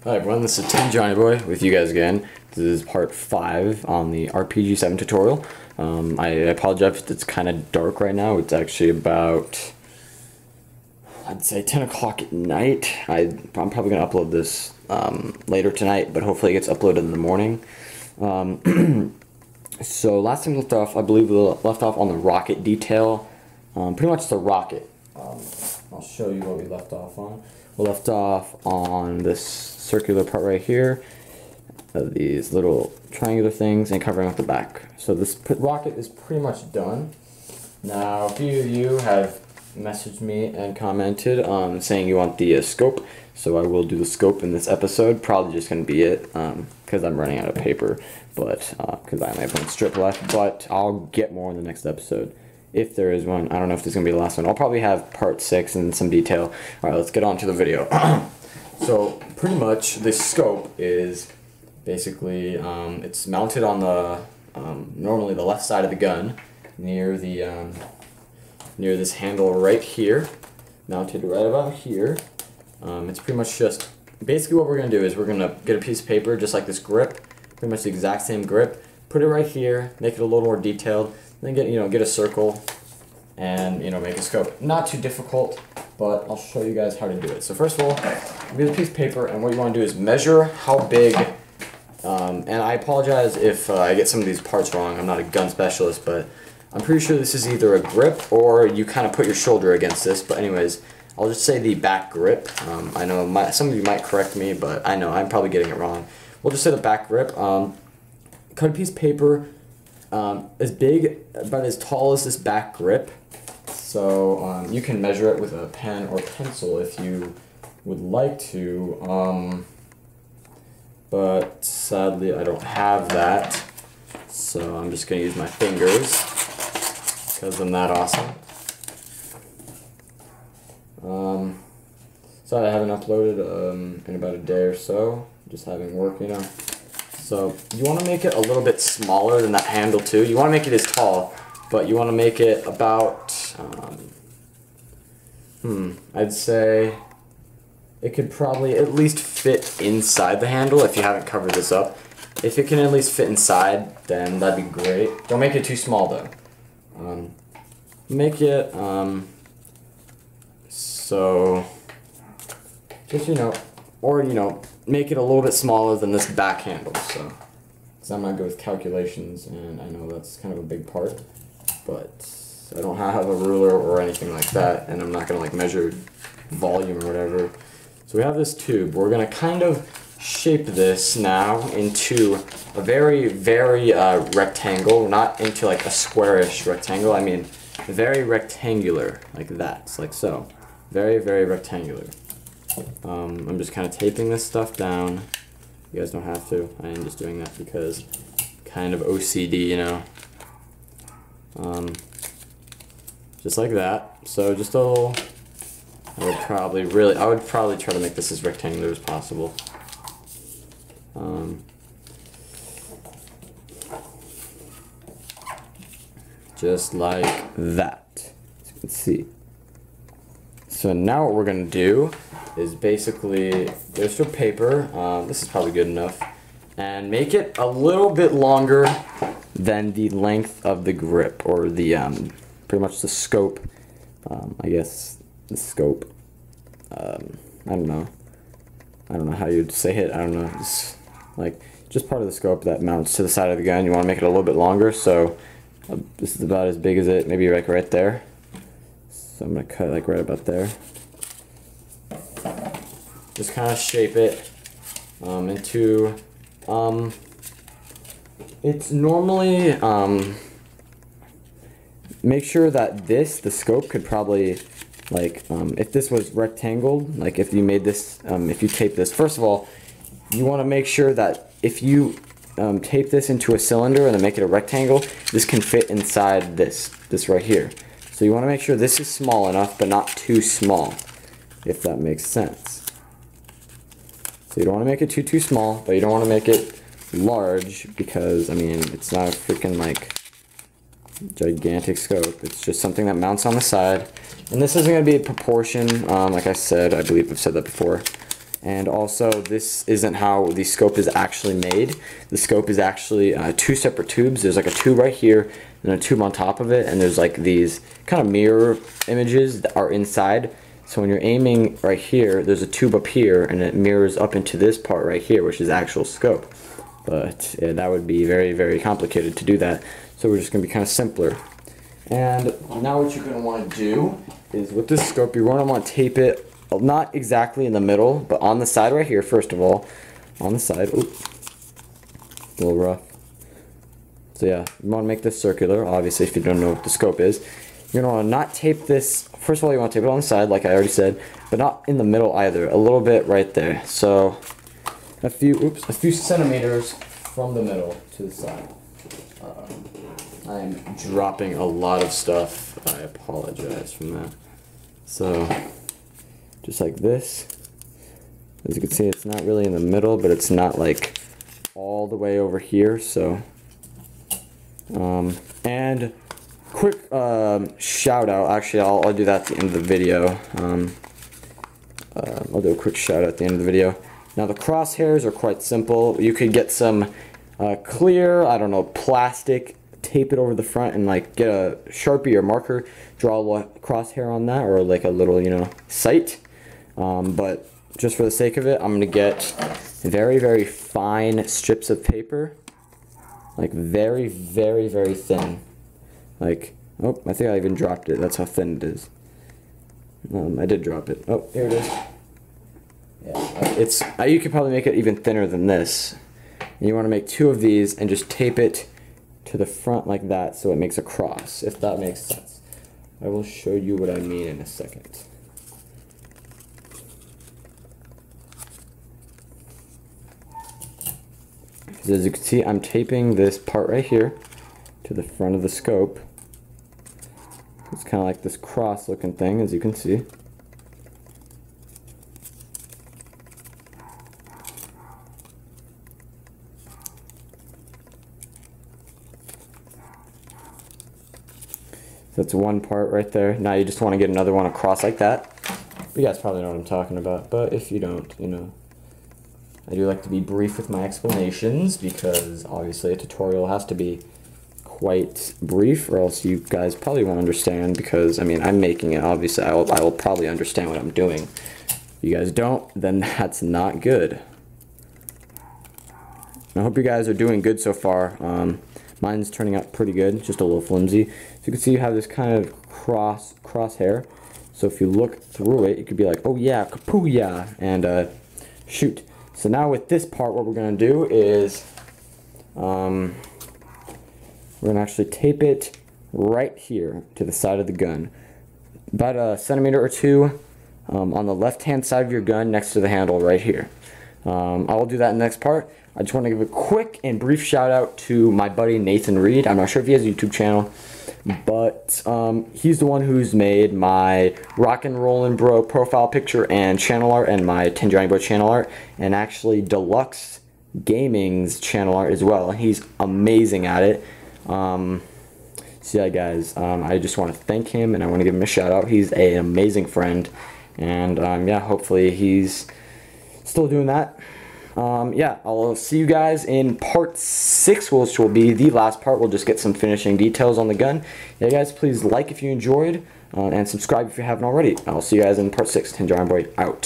Hi everyone, this is Tim Johnny Boy with you guys again. This is part 5 on the RPG-7 tutorial. I apologize if it's kind of dark right now. It's actually about, I'd say 10 o'clock at night. I'm probably going to upload this later tonight, but hopefully it gets uploaded in the morning. So last time we left off, I believe we left off on the rocket detail. Pretty much the rocket. I'll show you what we left off on. We left off on this circular part right here, these little triangular things, and covering up the back. So this rocket is pretty much done. Now, a few of you have messaged me and commented saying you want the scope, so I will do the scope in this episode. Probably just going to be it, because I'm running out of paper, but because I only have one strip left, but I'll get more in the next episode. If there is one. I don't know if this is going to be the last one. I'll probably have part 6 and some detail. Alright, let's get on to the video. So, pretty much, this scope is basically, it's mounted on the, normally the left side of the gun, near the, near this handle right here, mounted right about here. It's pretty much just, basically what we're going to do is we're going to get a piece of paper, just like this grip, pretty much the exact same grip, put it right here, make it a little more detailed, then get a circle and make a scope. Not too difficult, but I'll show you guys how to do it. So first of all, get a piece of paper, and what you want to do is measure how big. And I apologize if I get some of these parts wrong. I'm not a gun specialist, but I'm pretty sure this is either a grip or you kind of put your shoulder against this. But anyways, I'll just say the back grip. I know some of you might correct me, but I know I'm probably getting it wrong. We'll just say the back grip. Cut a piece of paper. As big, about as tall as this back grip, so you can measure it with a pen or pencil if you would like to, but sadly I don't have that, so I'm just going to use my fingers, because I'm that awesome. So I haven't uploaded in about a day or so, just having work, So you want to make it a little bit smaller than that handle too. You want to make it as tall, but you want to make it about, I'd say it could probably at least fit inside the handle if you haven't covered this up. If it can at least fit inside, then that'd be great. Don't make it too small though. Make it, so, just, or, make it a little bit smaller than this back handle. So I'm going to go with calculations, and I know that's kind of a big part, but I don't have a ruler or anything like that, and I'm not going to like measure volume or whatever. So we have this tube. We're going to kind of shape this now into a very, very rectangle, not into like a squarish rectangle. I mean very rectangular, like that. It's like so. Very, very rectangular. I'm just kind of taping this stuff down. You guys don't have to. I am just doing that because kind of OCD, just like that. So just a little. I would probably try to make this as rectangular as possible. Just like that, as you can see. So now what we're going to do is basically, there's your paper, this is probably good enough, and make it a little bit longer than the length of the grip, or the, pretty much the scope, I guess, the scope, I don't know how you'd say it, I don't know, it's like, just part of the scope that mounts to the side of the gun. You want to make it a little bit longer, so this is about as big as it, maybe like right there. So I'm going to cut like right about there. Just kind of shape it into, it's normally, make sure that the scope could probably, like, if this was rectangled, like if you made this, if you tape this, first of all, you want to make sure that if you tape this into a cylinder and then make it a rectangle, this can fit inside this right here. So you want to make sure this is small enough, but not too small, if that makes sense. So you don't want to make it too small, but you don't want to make it large, because, I mean, it's not a freaking, like, gigantic scope. It's just something that mounts on the side. And this isn't going to be a proportion, like I said, I believe I've said that before. And also, this isn't how the scope is actually made. The scope is actually two separate tubes. There's like a tube right here and a tube on top of it, and there's like these kind of mirror images that are inside. So when you're aiming right here, there's a tube up here, and it mirrors up into this part right here, which is actual scope. But yeah, that would be very, very complicated to do that. So we're just going to be kind of simpler. And now what you're going to want to do is with this scope, you're going to want to tape it, not exactly in the middle, but on the side right here, first of all. On the side. Oops. A little rough. So yeah, you want to make this circular, obviously, if you don't know what the scope is. You're going to want to not tape this, first of all you want to tape it on the side, like I already said, but not in the middle either, a little bit right there. So a few centimeters from the middle to the side. I'm dropping a lot of stuff, I apologize from that. So, just like this. As you can see, it's not really in the middle, but it's not like all the way over here, so. And quick shout out, actually I'll do that at the end of the video. I'll do a quick shout out at the end of the video. Now the crosshairs are quite simple. You could get some clear, I don't know, plastic, tape it over the front and like get a Sharpie or marker, draw a crosshair on that, or like a little, you know, sight. But just for the sake of it, I'm going to get very, very fine strips of paper. Like very, very, very thin. Like, oh, I think I even dropped it. That's how thin it is. I did drop it. Oh, here it is. Yeah, you could probably make it even thinner than this. And you want to make two of these and just tape it to the front like that so it makes a cross, if that makes sense. I will show you what I mean in a second. As you can see, I'm taping this part right here to the front of the scope. It's kind of like this cross looking thing, as you can see. That's one part right there. Now you just want to get another one across like that. You guys probably know what I'm talking about, but if you don't, you know. I do like to be brief with my explanations because obviously a tutorial has to be quite brief or else you guys probably won't understand because, I mean, I'm making it. Obviously, I will probably understand what I'm doing. If you guys don't, then that's not good. I hope you guys are doing good so far. Mine's turning out pretty good, just a little flimsy. So you can see you have this kind of crosshair. So if you look through it, you could be like, oh yeah, kapooyah, and shoot. So now with this part, what we're going to do is we're going to actually tape it right here to the side of the gun. About a centimeter or two on the left-hand side of your gun next to the handle right here. I'll do that in the next part. I just want to give a quick and brief shout out to my buddy Nathan Reed. I'm not sure if he has a YouTube channel, but he's the one who's made my Rock and Rollin' Bro profile picture and channel art, and my 10 Johnny Boy channel art, and actually Deluxe Gaming's channel art as well. He's amazing at it. So yeah, guys, I just want to thank him and I want to give him a shout out. He's an amazing friend, and yeah, hopefully he's still doing that. Yeah, I'll see you guys in part 6, which will be the last part. We'll just get some finishing details on the gun. Yeah, guys, please like if you enjoyed, and subscribe if you haven't already. I'll see you guys in part 6. 10 Johnny Boy out.